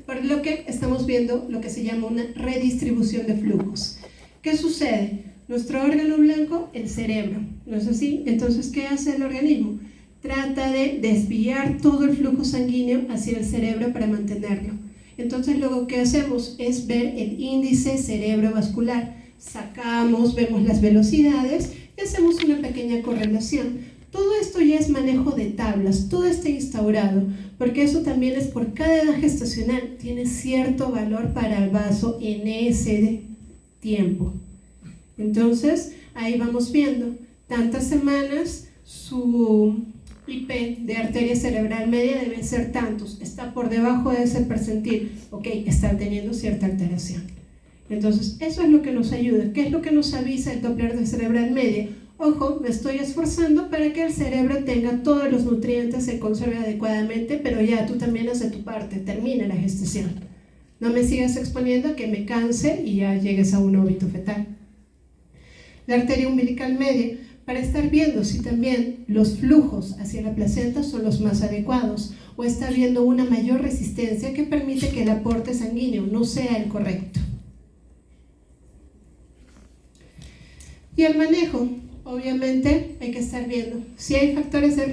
Por lo que estamos viendo lo que se llama una redistribución de flujos. ¿Qué sucede? Nuestro órgano blanco, el cerebro, ¿no es así? Entonces, ¿qué hace el organismo? Trata de desviar todo el flujo sanguíneo hacia el cerebro para mantenerlo. Entonces, lo que hacemos es ver el índice cerebrovascular. Sacamos, vemos las velocidades y hacemos una pequeña correlación. Todo esto ya es manejo de tablas, todo está instaurado, porque eso también es por cada edad gestacional, tiene cierto valor para el vaso en ese tiempo. Entonces, ahí vamos viendo, tantas semanas, su IP de arteria cerebral media deben ser tantos, está por debajo de ese percentil, ok, está teniendo cierta alteración. Entonces, eso es lo que nos ayuda. ¿Qué es lo que nos avisa el Doppler de cerebral media? Ojo, me estoy esforzando para que el cerebro tenga todos los nutrientes, se conserve adecuadamente, pero ya tú también haces tu parte, termina la gestación. No me sigas exponiendo a que me canse y ya llegues a un óbito fetal. la arteria umbilical media, para estar viendo si también los flujos hacia la placenta son los más adecuados o está habiendo una mayor resistencia que permite que el aporte sanguíneo no sea el correcto. Y el manejo, obviamente hay que estar viendo si hay factores de riesgo